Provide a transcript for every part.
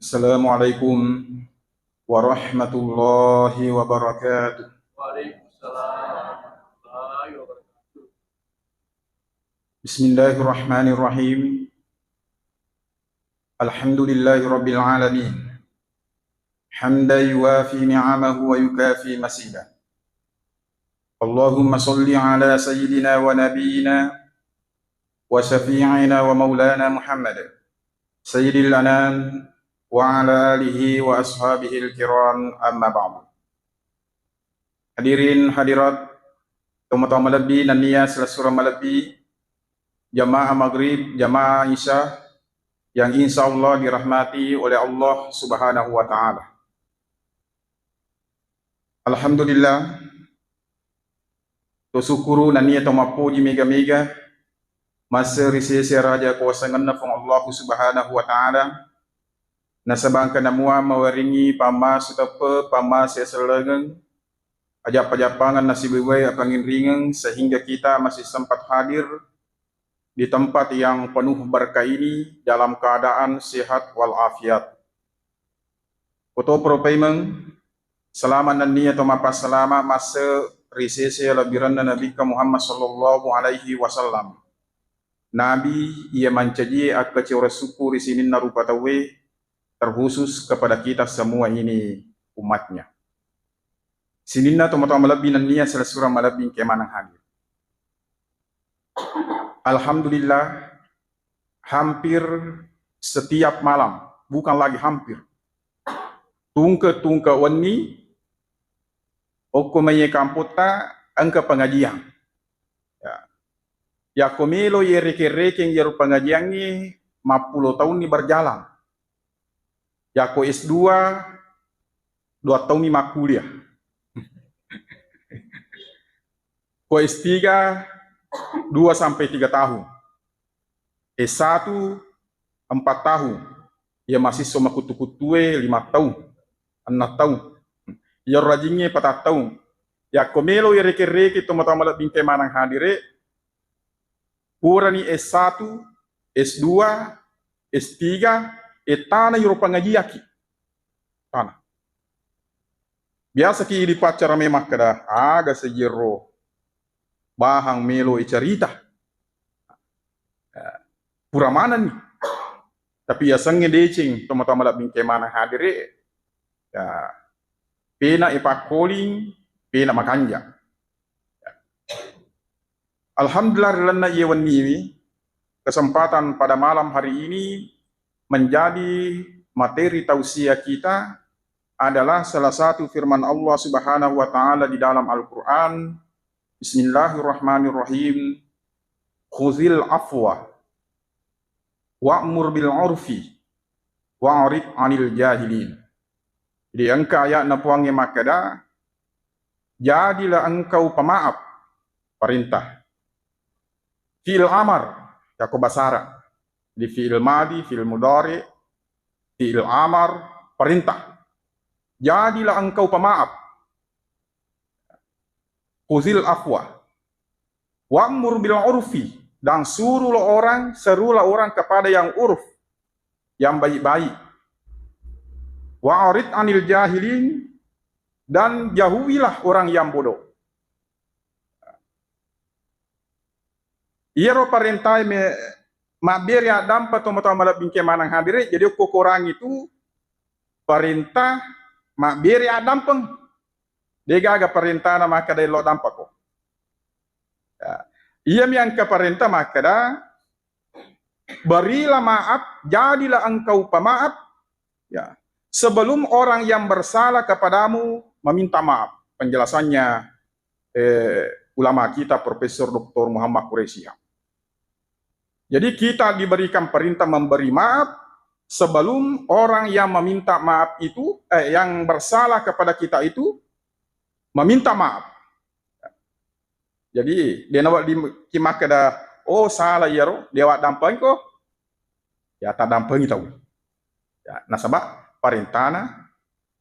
Assalamualaikum warahmatullahi wabarakatuh. Waalaikumsalam warahmatullahi wabarakatuh. Bismillahirrahmanirrahim. Alhamdulillahi rabbil alamin. Hamdan yuwafi ni'amahu wa yukafi masidah. Allahumma salli ala sayyidina wa nabiyyina wa syafi'ina wa maulana Muhammad sayyidil anam wa ala alihi wa ashabihi al-kiram, amma ba'du. Hadirin hadirat tuan-tuan malabi dan niat selasura malabi jamaah maghrib, jamaah isya yang insya Allah dirahmati oleh Allah Subhanahu wa Ta'ala. Alhamdulillah, syukuru dan niat mapuji mega-mega masa risesi raja kuasa nganafung Allah Subhanahu wa Ta'ala nasabangkan namua mawaringi pamas atau pamas seselengeng ajap-ajapangan nasibiwai apangin ringeng sehingga kita masih sempat hadir di tempat yang penuh berkah ini dalam keadaan sehat walafiat. Koto propaimeng selama nani atau mapas selama masa risesi labiran Nabi Muhammad sallallahu alaihi wasallam. Nabi ia mencaji akaci orang suku di sini narupatawe terkhusus kepada kita semua ini umatnya. Sinina teman-teman malabin niat selasura malabin kemanang hadir. Alhamdulillah, hampir setiap malam, bukan lagi hampir, tungka wani, okumaya kamputa, angka pengajian. Ya komelo ye reke-reke yang pengajian ni 50 tahun ni berjalan. Ya ko S2 2 tahun ni kuliah. Ko S3 2 sampai 3 tahun. S1 4 tahun. Ya masih sama kutu-kutue 5 tahun. 6 tahun. Ya rajinnya 4 tahun. Ya komelo ye reke-reke teman-teman malak bingkai manang hadire. Kurani S1, S2, S3, etana yuro pangajiyaki. Tanah. Biasa ki di pacara memang kada aga sejero bahang melo icarita. Pura mana nih? Tapi ya sange decing teman-teman labing kemana hadire. Ya pena ipakoling, pena makanja. Alhamdulillah lana yewan ini kesempatan pada malam hari ini menjadi materi tausiah kita adalah salah satu firman Allah Subhanahu wa Ta'ala di dalam Al-Quran. Bismillahirrahmanirrahim. Khuzil afwa wa'mur bil urfi wa'rid 'anil jahilin. Jadi angka ayat napuange makada, jadilah engkau pemaaf, perintah. Fi'il amar, ya ko basara. Di fi'il madi, fi'il mudhari, fi'il amar, perintah. Jadilah engkau pemaaf. Khuzil afwa. Wa'mur bil urfi, dan serulah orang kepada yang urf, yang baik-baik. Wa'rid 'anil jahilin, dan jauhilah orang yang bodoh. Ia ro parentai me mabir ya dampa tomo-tomo malap bingke manang hadire, jadi kokorang itu perintah mabir ya dampeng. Dega aga perintah nama kada lo dampa ko. Ya. Ia yang ke perintah makada berilah maaf, jadilah engkau pemaaf. Ya. Sebelum orang yang bersalah kepadamu meminta maaf. Penjelasannya ulama kita Profesor Dr. Muhammad Quraisy. Jadi kita diberikan perintah memberi maaf sebelum orang yang meminta maaf itu, yang bersalah kepada kita itu meminta maaf. Jadi dia nawak di kimak kada, oh salah ya ro, dia wak dampeng ko, ya tak dampeng tahu. Ya, nasabak perintahna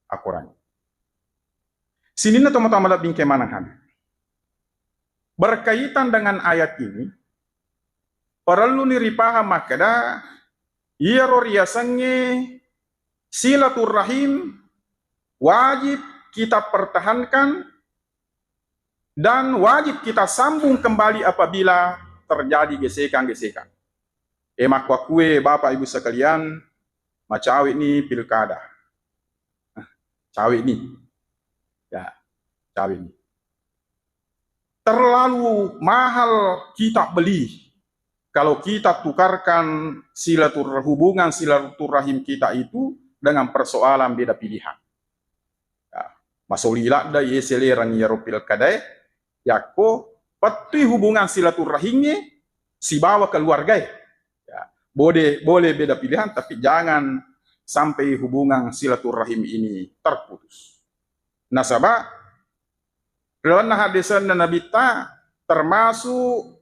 akuran. Sini na teman-teman bingkai manang. Berkaitan dengan ayat ini, perlu niripaham makada ia ro riasange silaturahim wajib kita pertahankan dan wajib kita sambung kembali apabila terjadi gesekan-gesekan. Maka kue Bapak Ibu sekalian, macawi ini pilkada. Cawi ini. Ya, cawi ini. Terlalu mahal kita beli kalau kita tukarkan hubungan silaturahim kita itu dengan persoalan beda pilihan. Ya, masolila da yeselerang yaropil kadai, yako pati hubungan silaturahimnya si bawa keluarga. Ya, boleh beda pilihan, tapi jangan sampai hubungan silaturahim ini terputus. Nasabah dalam hadisan Nabi ta termasuk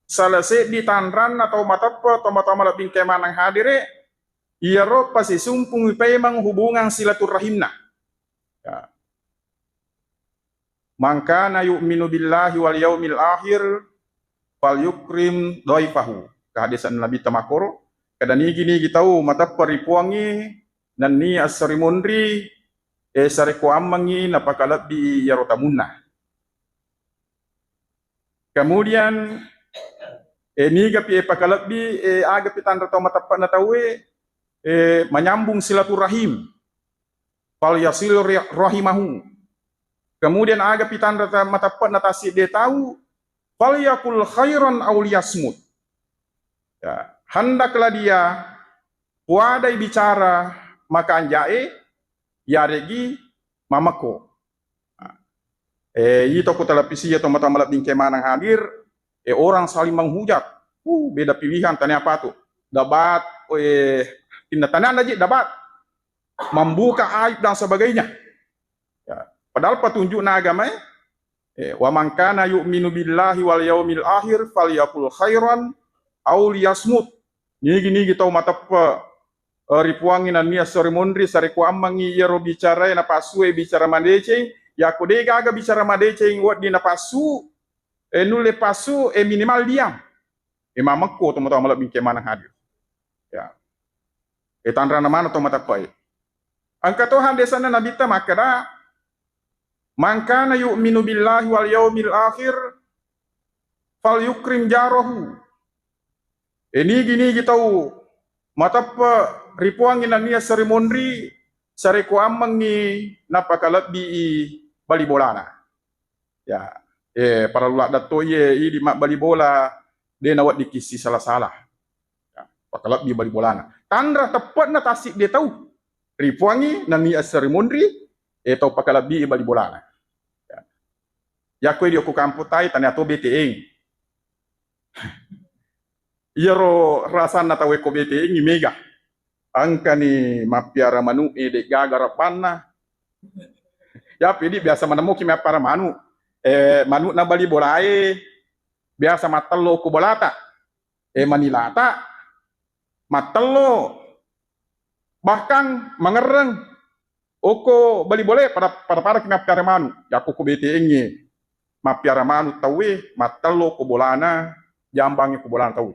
selesai di tanran atau matapa atau mata lebih kemanang hadire ia ro pasti sumpung memang hubungan silaturahimna. Ya. Mangkana yu'minu billahi wal yaumil akhir fal yukrim dhaifahu. Hadisan Nabi tamakoro kadani gini tahu mata peripuangi dan ni asari mondri sare ko amangi napakalab di yarotamunna. Kemudian ini gapi pakalab di aga pitan atau matapat na tawe menyambung silaturahim fal yasil rahimahu. Kemudian aga pitan atau matapat na tasi dia tahu fal yakul khairan aw liyasmut. Ya, hendaklah dia wadai bicara maka anjae ya regi mamako. Itu aku televisi atau mata malap bingkai manang hadir, orang saling menghujat, beda pilihan, tanya apa tuh, debat, tindakan aja debat, membuka aib dan sebagainya. Ya, padahal petunjuk agama, wa man kana yu'minu billahi wal yaumil akhir falyakul khairan aw liyasmut. Gini kita mata ripuangin ania sore mondri sare ku amangi yero bicara na pasue bicara mandece ya kode gaga bicara mandece wat di na pasu nule pasu minimal diam mamako to mata malap bingke manang hadir ya tanra na mana to mata pai angka to handesana nabi ta makara mangkana yu'minu billahi wal yaumil akhir fal yukrim jarahu gini kita matapa ripuangin ania sare mondri sare ko amangi napakalab di bali bolana ya para lula dato di mak bali bola dia nawat dikisi salah-salah ya pakalab di bali bolana tandra tepat na tasik dia tahu ripuangi nania sare mondri tau pakalab di bali bolana ya ko dia ko kampu tai tanya to BTN Yero rasana tawe ko BTN ni mega angka ni mapiara manu de gagara panna ya pedi biasa manemu ki mapiara manu manu na bali bolae biasa matelo ko bolata manilata matelo bahkan mengereng oko bali bole para ki mapiara manu ya ko BTN ni mapiara manu tawe matelo ko bolana jambangi ko bolana tawe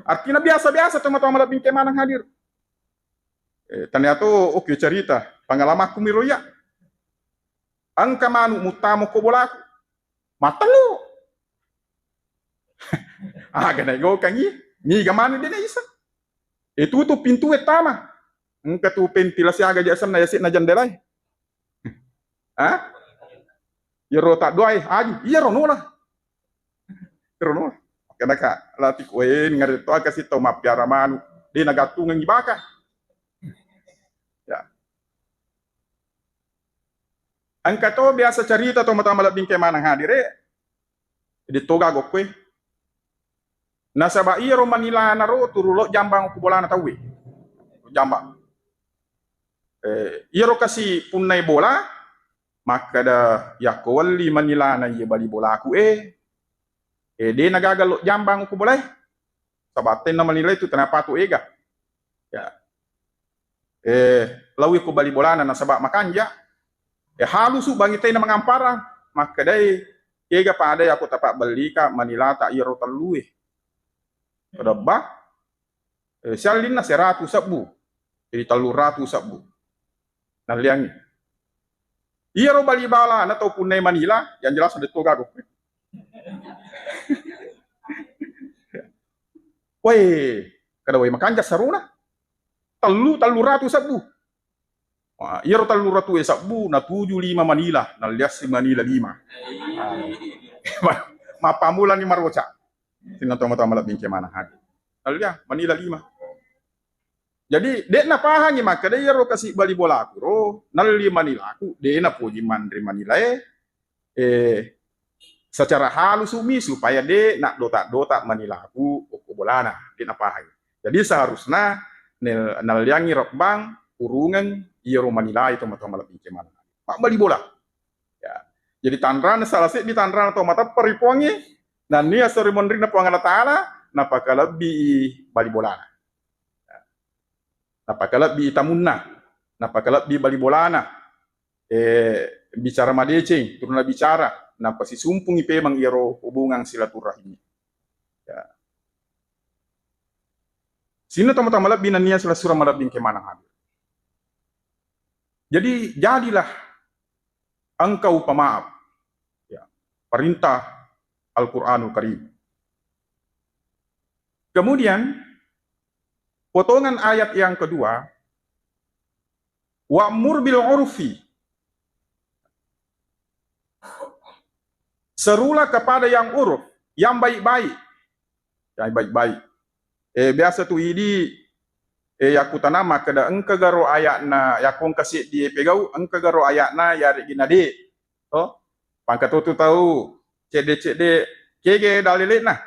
artinya biasa-biasa teman-teman malap bingkai manang hadir. Ternyata oke cerita pengalaman aku miroya. Angka manu mutamu ko bolaku. Mata lu. Gana go kangi. Ni gamanu dia isa. Itu tuh pintu etama. Angka tu ventilasi aga jasan na yasit na jandelay. Yero tak doai aju. Yero no lah. Yero no. Karena kak latih kuen ngarito kasih tau mapiara manu di nagatungan ibaka ya angka to biasa cerita to mata malap bingkai manang hadire di toga gokwe nasaba iya romanila naro turulo jambang ku bola na tawe jambang iya ro kasih punai bola maka da yakowali manila na iya bali bola aku dia nagagal jambang ko boleh sabaten na manila itu kenapa tu ega ya lawi ko bali bolana na sabak makanja halusu bangitay na mangampara maka day ega pa day ako tapak bali ka manila ta iro talui pada ba Sialin na 100 sabu. Jadi 300 sabu. Naliangi. Iya ro balibala na to punay Manila, yang jelas ada to gago. Woi, kada woi makanja saruna. 300 sabu. Wah, iya ro 300 sabu na 75 Manila, na lias Manila 5. Mapamulan ni Maroca. Tingnan tama-tama labing kemana hagi. Nalia Manila 5. Jadi dek na pahangi maka de ro kasi bali bola aku ro nalli Manila aku de na puji mandri Manila secara halus umi supaya de nak dota Manila aku bolana de na pahangi. Jadi seharusnya naliangi rok bang urungan iro Manila itu mata malapin kemana. Pak bali bola. Ya. Jadi tanran salah di tanran atau mata peripongi dan nia sori mondri na puangana taala na pakalabi bali bola. Napakalat bi itamunna, napakalat bi balibolana, bicara madeceng, turun na bicara, napa si sumpungi pemang iro hubungan silaturahmi. Ya. Sino tama-tama labin niya sila surah malabing kemanang hadir. Jadi jadilah engkau pemaaf. Ya. Perintah Al-Quranul Karim. Kemudian potongan ayat yang kedua, wa'mur bil urfi. Serulah kepada yang uruf, yang baik-baik. Yang baik-baik. Biasa tu ini aku tanama kada engka garo ayatna yakong kasih di pegau engka garo ayatna ya regina de. Oh, pangkat tu tahu cede kege dalile nah.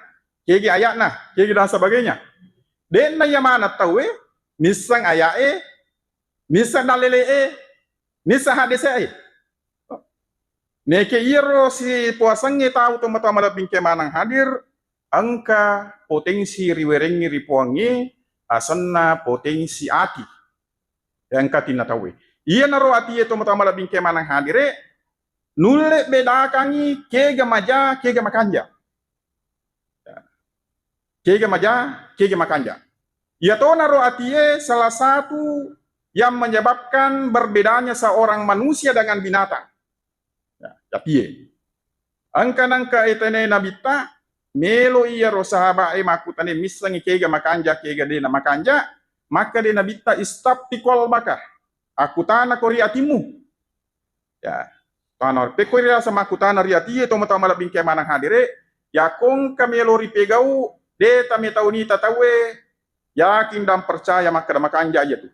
Kege ayatna, kege dan sebagainya. Den na yamana tahu misang ayae, misang dalele misang hadise neke iro si puasange tahu toma-toma labing kemanang hadir angka potensi riwerengi ripuangi asanna potensi ati yang katina tahu iya naro ati itu toma-toma labing kemanang hadire nulle bedakangi kega maja kega makanja. Kega maja, kega makanja. Ya to naro atie salah satu yang menyebabkan berbedanya seorang manusia dengan binatang. Ya, atie. Angka etene nabita melo iya ro sahaba makutane misangi kega makanja kega de na makanja maka de nabita istapti kol baka. Aku tanah kori atimu. Ya. Tanah pekori sama aku tanah riatie to mata malabing kemanang hadire ya kong kamelo ripegau de tami tahu ni tatawe yakin dan percaya maka makanja aja tu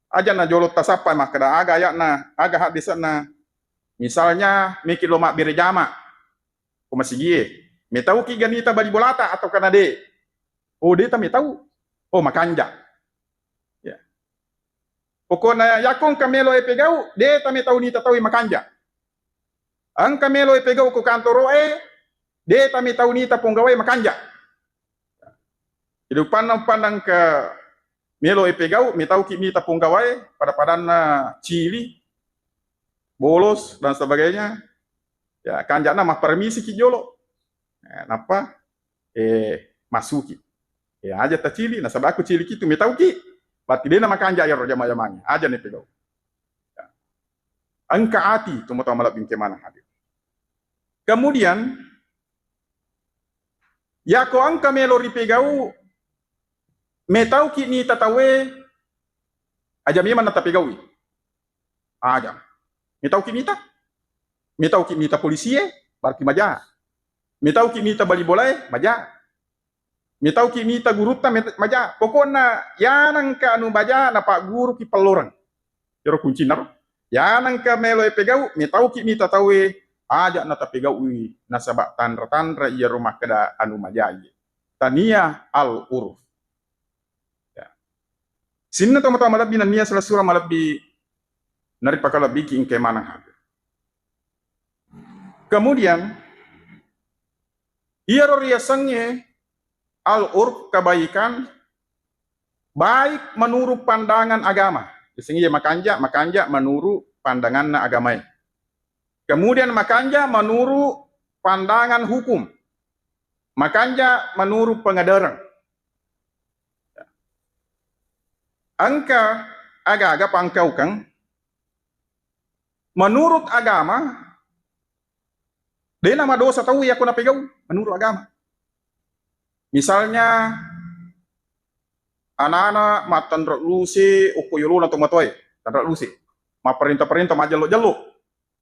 aja na jolot tasapa maka aga ayatna aga hadisna misalnya mikir lo mak birejama ko masigie me tahu ki ganita bali bolata atau kana de oh de tami tahu oh makanja ya pokona yakong kamelo epegau de tami tahu ni tatawe makanja ang kamelo epegau ko kantoro de tami tahu ni taponggawe makanja. Jadi pandang ke melo epegau, mitau ki mita punggawai pada padana cili, bolos dan sebagainya. Ya kanjana mah permisi ki jolo. Napa? Masuki. Ya aja ta cili, na sabaku cili kitu mitau ki. Berarti dia nama kanja ya jama-jamanya. Aja nih pegau. Ya. Angka ati tu mata malapin kemana hadir. Kemudian ya ko angka melo ripegau metau ki ni tatawe aja mi mana tapegawi aja metau ki mita polisi barki maja metau ki mita bali bolai maja metau ki mita guruta maja pokona yanang ka anu baja na pak guru ki pelorang yoro kunci naro yanang ka melo pegau metau ki mita tawe aja na tapegawi na sabak tanra iya rumah kada anu maja tania al uruf. Sinna tama-tama labi na niya sila surah malabi naripakalabi ki ingkay manang hadir. Kemudian ia riasangnya al-urf kebaikan baik menurut pandangan agama. Sehingga makanja menurut pandangan agama. Kemudian makanja menurut pandangan hukum. Makanja menurut pengadaran. Angka aga-aga pangkau kang menurut agama dia nama dosa tahu ya aku napegau menurut agama. Misalnya anak-anak matandrak lusi ukuyulu atau matoi tandrak lusi ma perintah-perintah majelo-jelo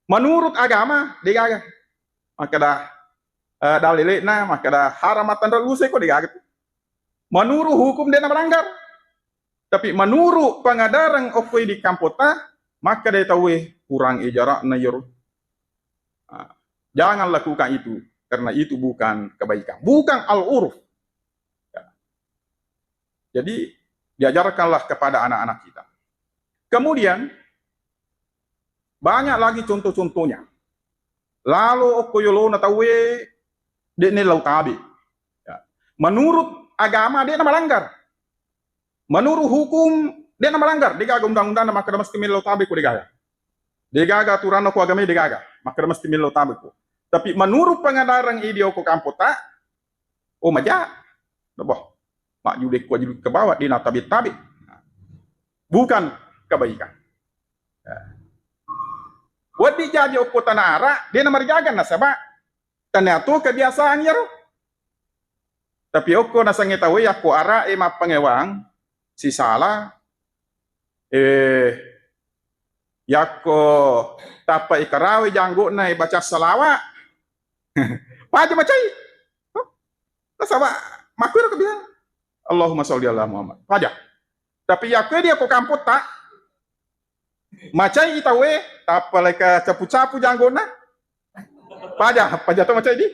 menurut agama dia gaga maka dah dalilena maka dah haram tandrak lusi kok dia gaga menurut hukum dia melanggar. Tapi menurut pengadaran okoi di kampota, maka dia tahu kurang jarak na yor. Jangan lakukan itu, karena itu bukan kebaikan, bukan al-uruf. Ya. Jadi diajarkanlah kepada anak-anak kita. Kemudian banyak lagi contoh-contohnya. Lalu okoyolo na tahu dia ni lautabi. Ya. Menurut agama dia melanggar. Menurut hukum dia melanggar, dia gagal undang-undang maka dia mesti milau tabiku dia gagal. Dia gagal aturan aku agama dia gagal, maka dia mesti milau tabiku. Tapi menurut pengadaran ide aku kampota, oh maja, boh, mak judek ku ke bawah dia nak tabi-tabi, bukan kebaikan. Buat dijadi aku tanah arah, dia nak merjaga nasabah, tanah tu kebiasaan ya roh. Tapi aku nasangi tahu ya aku arah emak pengewang. Si salah yako tapa ikarawi janggo na baca salawat paja macai nasaba makur ke bilang Allahumma sholli ala Muhammad paja tapi yako dia ko kamput tak macai itawe tapa leka capu-capu janggo na paja tu macai di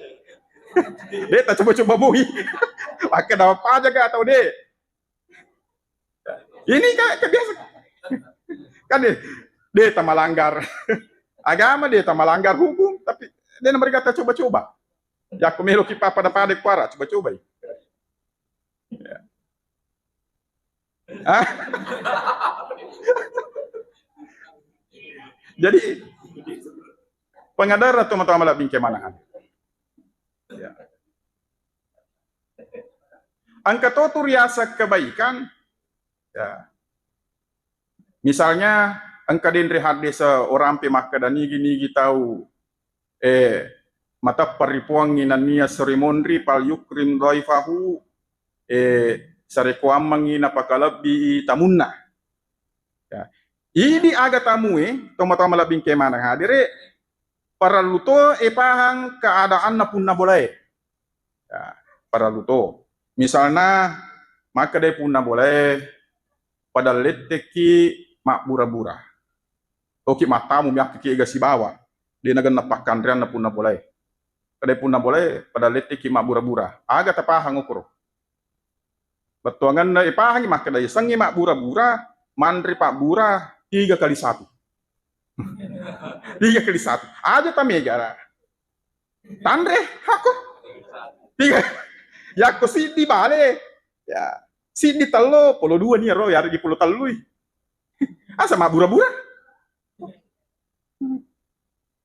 dia tak coba-coba bui maka dapat paja ke atau dia ini kebiasaan kan dia tak melanggar agama, dia tak melanggar hukum, tapi dia berkata coba-coba ya aku melu kipa pada kuara coba-coba ya. Jadi pengadar atau teman-teman bingkai mana ya. Angka itu riasa kebaikan ya. Misalnya engkau dindri hadis orang pemaka dan gini tahu mata peripuangi nania serimondri pal yukrim dhaifahu sarekuam mangina pakalabi tamunna ya. Ini aga tamue toma-toma labing ke mana hadire para luto pahang keadaan na punna boleh ya, para luto misalnya maka dia punna boleh pada leteki mak bura-bura. Oke matamu miak ki gasi bawa. Dia nagan napakan rian na puna boleh. Kada puna boleh pada leteki mak bura-bura. Aga tapahang ukur. Betuangan na ipahang mak kada sangi mak bura-bura mandri pak bura 3 kali 1. 3 kali 1. Aja tamega. Tandre aku. 3. Ya ko si di bale. Ya. Si di talo polo 2 nih ro ya di polo talui. Asa mak bura-bura.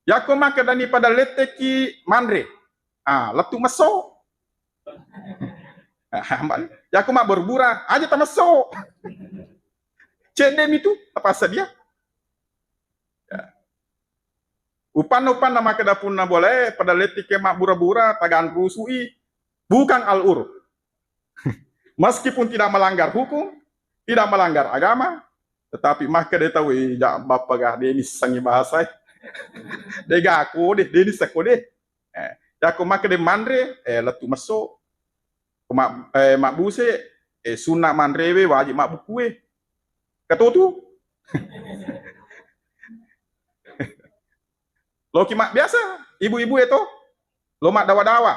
Ya ko maka dani pada leteki mandre. Letu maso. Ya ko mak berbura aja ta maso. Cendem itu apa sadia? Ya. Upan-upan nama kedapun na boleh pada leteki mak bura-bura tagan rusui bukan al-urf. Meskipun tidak melanggar hukum, tidak melanggar agama, tetapi maka dia tahu ya bapak gah dia ini sangi bahasa. Dia gaku deh, dia ini seko deh. Ya aku maka dia mandre, letu masuk. Mak buse, sunat mandre wajib mak buku kata tu. Lo kimak biasa, ibu-ibu itu, lo mak dawa-dawa.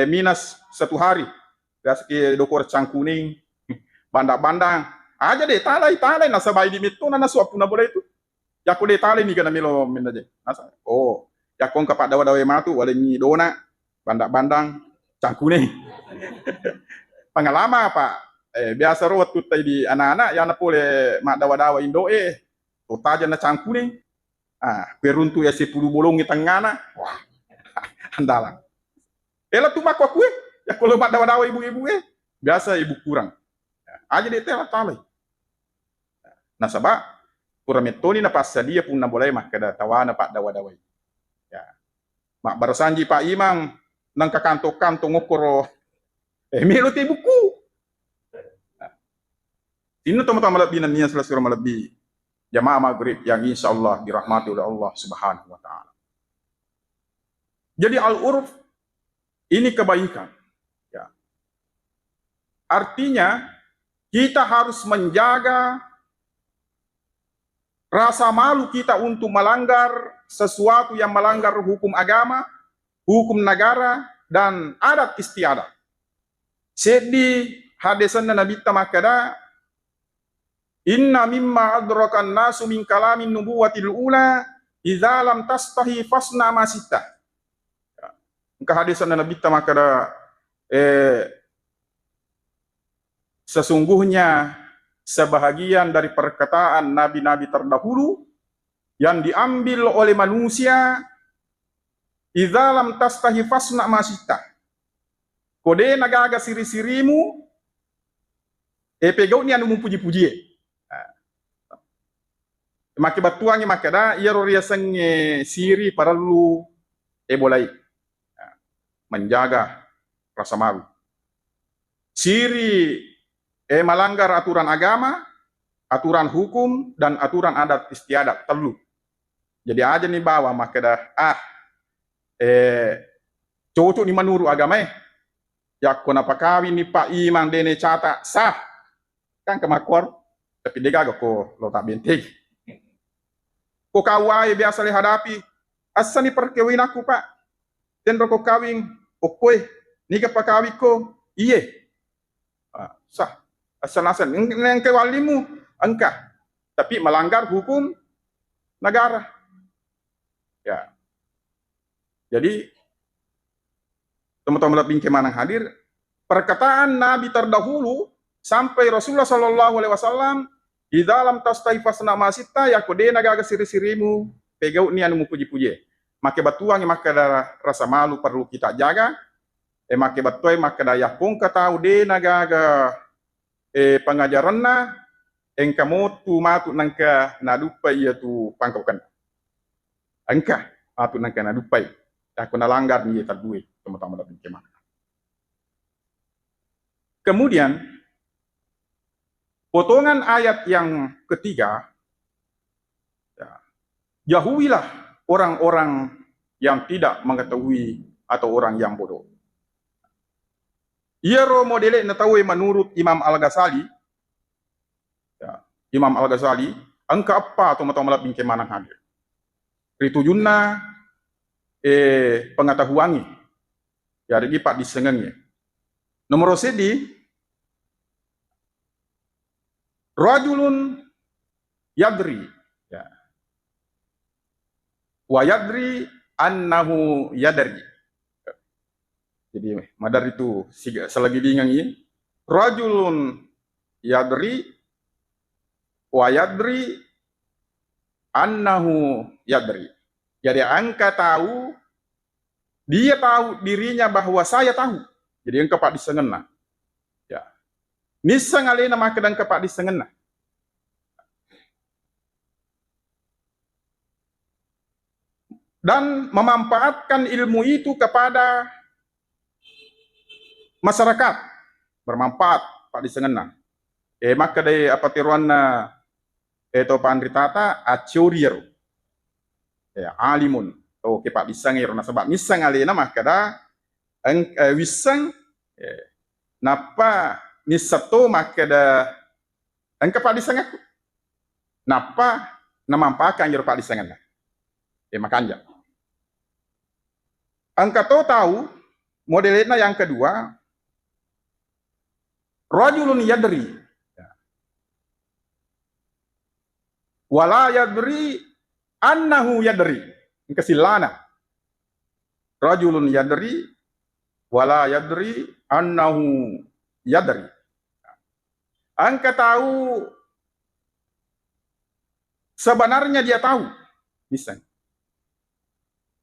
Minus 1 hari. Gaski dokor cangkuning, bandang-bandang. Aja deh, talai nasa bayi di mitu, nana suap puna boleh itu. Ya aku deh talai nih kena milo minta aja. Nasa, oh, ya kong kapak dawa-dawa matu, wale ni dona, bandang-bandang, cangkuning. Pengalaman apa? Biasa rawat tuh di anak-anak, ya na pole mak dawa-dawa Indo totaja na cangkuning. Peruntu ya 10 bolong di tengah na, wah, andalan. Elah tuh mak kue. Ya kalau mak dawa-dawa ibu-ibu biasa ibu kurang. Ya. aja dia telah talai. Nah sabab kurametoni na passa dia pun na boleh mak kada tawana pak dawa-dawai. Ya. Mak barasanji Pak Imam nang kakanto-kanto ngokoro melo te buku. Ini teman-teman lebih nantinya selesai lebih jamaah maghrib yang insya Allah dirahmati oleh Allah Subhanahu wa Ta'ala. Jadi al-urf ini kebaikan. Ya. Artinya kita harus menjaga rasa malu kita untuk melanggar sesuatu yang melanggar hukum agama, hukum negara, dan adat istiadat. Sedi hadisan Nabi tamakada inna mimma adrakan nasu min kalamin nubuwatil ula idza lam tastahi fasna ma sita. Kehadisan Nabi tamakada sesungguhnya sebahagian dari perkataan nabi-nabi terdahulu yang diambil oleh manusia idza lam tastahi fasna ma sita. Kode nagaga siri-sirimu pegau ni anu puji-puji. Maki batuangi makada ia roria sange siri paralu bolai menjaga rasa malu. Siri melanggar aturan agama, aturan hukum, dan aturan adat istiadat terlalu. Jadi aja nih bawa makada cocok ni menurut agama ya kona pakawin ni Pak Imam dene cata sah kan kemakor tapi dia gak ko lo tak benteng ko kawai biasa le hadapi asa ni perkawin aku Pak dan roko kawin okoy ni ka pakawin ko iye sah asal-asal yang kewalimu engkah tapi melanggar hukum negara ya. Jadi teman-teman lebih kemana hadir, perkataan Nabi terdahulu sampai Rasulullah Shallallahu Alaihi Wasallam di dalam tastaifas nama sita ya kode naga siri-sirimu pegau ni anu puji-puji. Make batuang maka rasa malu perlu kita jaga. Make batuai maka daya pun kata ude naga pengajaranna engka motu matu nangka nadupai ya tu pangkaukan. Engka matu nangka nadupai. Aku nalanggar ni terduit teman-teman lebih kemana. Kemudian potongan ayat yang ketiga, ya, jauhilah orang-orang yang tidak mengetahui atau orang yang bodoh. Ia modele natawi menurut Imam Al-Ghazali, ya, Imam Al-Ghazali, angka apa teman-teman lebih kemana hadir. Ritujunna pengetahuannya ya lagi pak disengengnya nomor sedi rajulun yadri ya wa yadri annahu yadri jadi madar itu selagi bingung ini rajulun yadri wa yadri annahu yadri. Jadi angka tahu, dia tahu dirinya bahwa saya tahu. Jadi engkau pak disengena. Ya. Nisang alena maka dan kepak disengena. Dan memanfaatkan ilmu itu kepada masyarakat. Bermanfaat pak disengena. Maka dari apa tiruanna pandritata acurier. Ya, alimun to kepak disangir na sebab misang alena makada wisang napa misato makada engka pak disang aku napa namampakan jero pak disangan makanja angka to tahu modelnya yang kedua rajulun yadri wala yadri annahu yadri kesilana rajulun yadri wala yadri annahu yadri angka tahu sebenarnya dia tahu nisang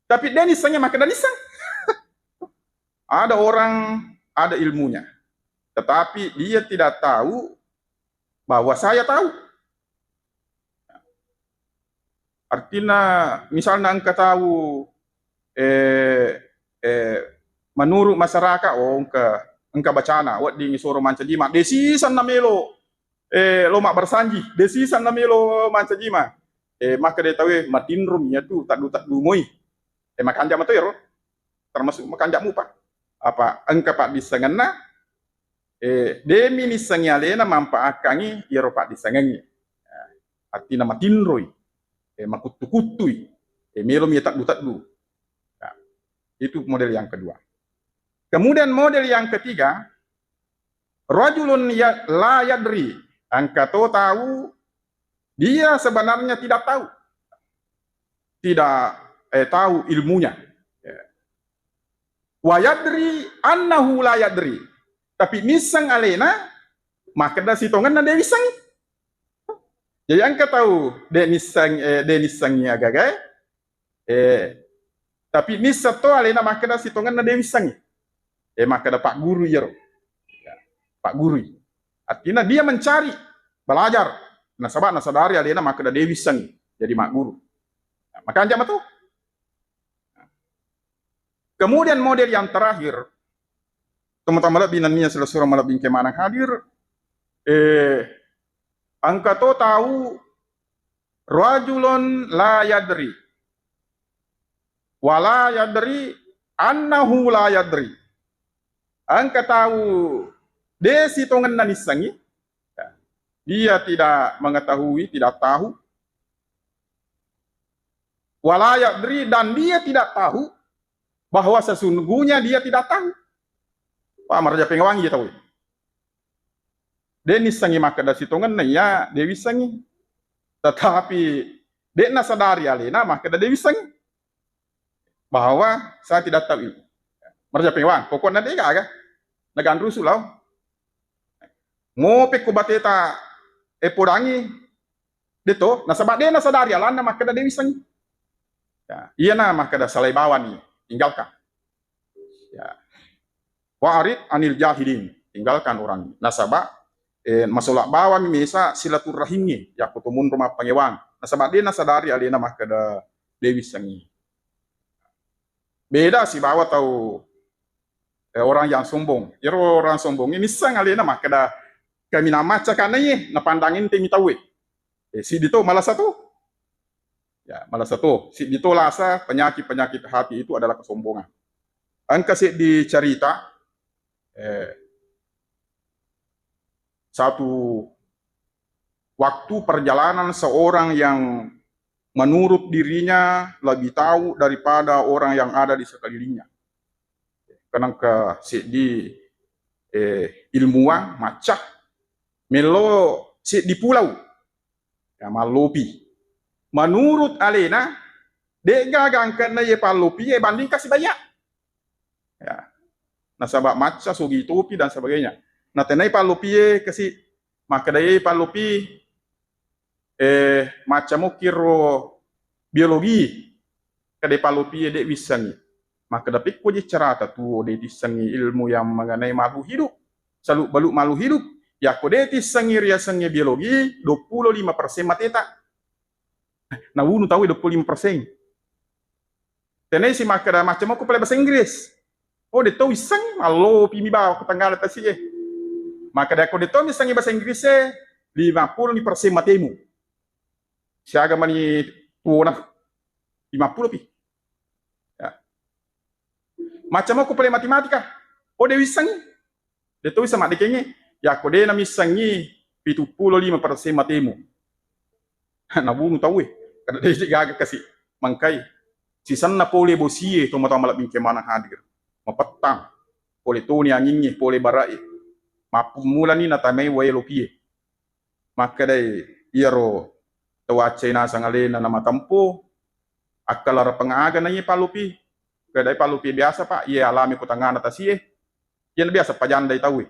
tapi dia nisangnya maka dia nisang ada orang ada ilmunya tetapi dia tidak tahu bahwa saya tahu. Artinya misalnya engkau tahu menurut masyarakat, oh engkau bacana wat di suruh manca jima desisan namelo lomak bersanji desisan namelo manca jima maka dia tahu matinrum ya tu tak du moi makan jam itu ya termasuk makan jamu pak apa engkau pak disengena demi nisangnya lena mampaakangi ya pak disengengi artinya matinroi makutu-kutui melom ya tak du. Nah, itu model yang kedua. Kemudian model yang ketiga, rajulun la yadri, engkau tahu dia sebenarnya tidak tahu. Tidak tahu ilmunya. Wa yadri annahu la yadri. Tapi misang alena maka dah sitongan na dewi sang. Jadi engkau tahu de nisangnya gagai tapi nisa to alena maka dah sitongan na dewi sang. Maka ada Pak Guru ya, Pak Guru. Artinya dia mencari, belajar. Nasabah nasadari alena maka ada Dewi Sang jadi Mak Guru. Maka anjam itu. Kemudian model yang terakhir, teman-teman binannya selesai malam bingkai mana hadir. Angka to tahu rajulun la yadri, wala yadri annahu la yadri. Angka tahu desi tongan nanisangi, dia tidak mengetahui, tidak tahu. Walayadri dan dia tidak tahu bahwa sesungguhnya dia tidak tahu. Pak Marja Pengawangi tahu. Dia nisangi maka dasi tongan ya Dewi sangi. Tetapi dia nasadari alena maka Dewi sangi bahwa saya tidak tahu itu. Marja Pengawangi, pokoknya dia agak nagan rusuh lau. Ngopek ko bateta podangi dito nasabak dia nasadari alana maka da Dewi sangi. Ya, iya na maka da salai bawa nih tinggalkan. Ya. Wa'arid anil jahilin, tinggalkan orang nasabak masalah bawa misa silaturahimnya ya kutumun rumah pangewang. Nasabak dia nasadari alena maka da Dewi sangi. Beda si bawa tahu orang yang sombong. Jadi orang sombong ini sang alena maka dah kami nama cakana ye na pandangin temi tahu. Si dito malah satu. Ya, malah satu. Si dito lasa penyakit hati itu adalah kesombongan. Angka si dicerita satu waktu perjalanan seorang yang menurut dirinya lebih tahu daripada orang yang ada di sekelilingnya. Kenangka si di ilmuwan macah melo si di pulau ya malopi menurut alena de gagangkan na ye palopi banding kasih banyak ya nasabak macah sugi topi dan sebagainya nah tenai palopi kasih maka daya palopi macam kiro biologi kade palopi de wisani maka dapat ko cerita tu de disangi ilmu yang mengenai makhluk hidup selalu baluk makhluk hidup ya ko de disangi ria sangi biologi 25% mateta na unu tahu 25% tenai si maka da macam aku pala bahasa Inggris oh de tahu isang malo pimi ba ko tanggal ta si maka da ko de tahu isangi bahasa Inggris 50% matemu siaga mani tuona 50 pi macam aku pala matematika oh dewi sangi dia tahu sama dekenge ya ko de na misangi 75% matemu na bunu tahu kada de gaga kasih mangkai sisan na pole bosie to mata malap bingke mana hadir mapetang pole toni angingi pole barai mapumula ni na tamai wae lopie maka dai iaro tawace na sangalena na matampo akalara pengaga na ye palupi kadai palupi biasa pak ye alami kutangan atas ye yang biasa pajandai tahu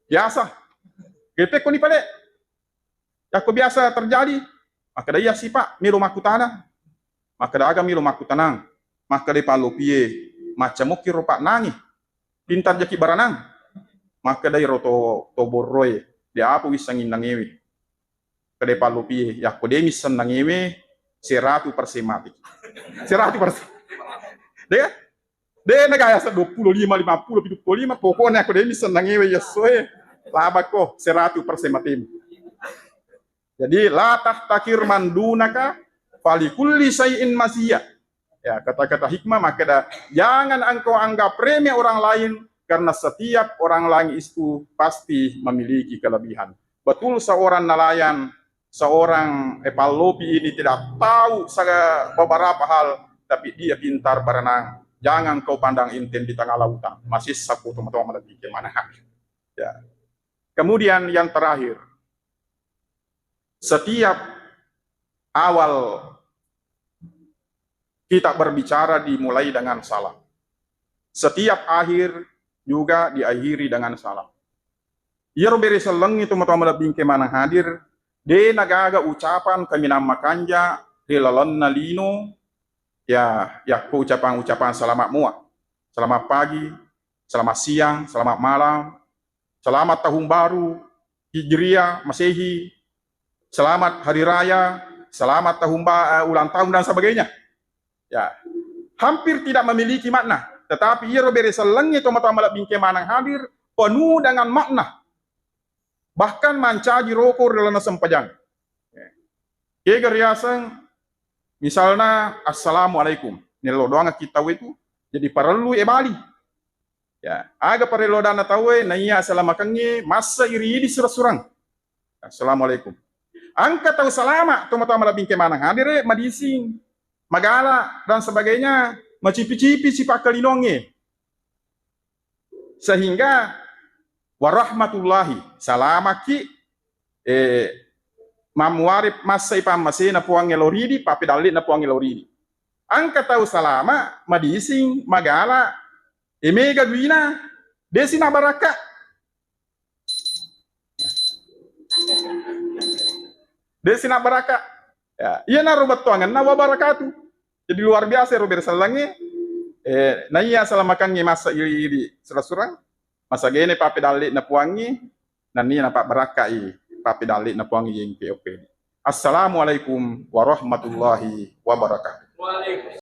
biasa gepek ko ni pale aku biasa terjadi maka daya si pak milo makutana maka da aga milo makutanang maka dai palupi macam ukir pak nangi pintar jaki baranang maka dari roto to borroy dia apa wisangin nangewe kade palupi ya kode misan nangewe 100% mati 100%. Dia negara 25, 50, 75 pokoknya kode misan nangewe ya soe laba ko 100% mati. Jadi la tahtakir mandunaka falikulli syai'in masiyah. Ya, kata-kata hikmah maka jangan engkau anggap remeh orang lain karena setiap orang lain itu pasti memiliki kelebihan. Betul seorang nelayan, seorang epalopi ini tidak tahu beberapa hal, tapi dia pintar berenang. Jangan kau pandang inten di tengah lautan. Masih sapu teman-teman lebih kemana? Ya. Kemudian yang terakhir, setiap awal kita berbicara dimulai dengan salam. Setiap akhir juga diakhiri dengan salam. Ya roberi seleng itu teman-teman lebih kemana hadir. De nagaga ucapan kami namakanja de lalon nalino ya ucapan selamat mua. Selamat pagi, selamat siang, selamat malam, selamat tahun baru, Hijriah, Masehi, selamat hari raya, selamat ulang tahun dan sebagainya. Ya, hampir tidak memiliki makna, tetapi ia roberi selengnya teman-teman lebih kemana hadir penuh dengan makna. Bahkan mancaji rokor dalam sempajang. Keger yaseng, misalnya assalamualaikum. Nelo doang kita itu jadi perlu bali. Ya, aga perlu dana tahu naya assalamualaikum masa iri di surang. Assalamualaikum. Angka tahu salama teman-teman lebih kemana hadir madising, magala dan sebagainya, macipi-cipi si pakalinonge. Sehingga warahmatullahi salamaki mamuarip masai pamase na puang eloridi papi dalit na puang eloridi angka tahu salama madising magala emega guina desina baraka ya iya na robat tuangan na wabarakatuh jadi luar biasa rober salange na iya salamakan masa iri surang masa gene papi dalit na puangi nani na pak barakai papi dalit na puangi yang POP. Assalamualaikum warahmatullahi wabarakatuh.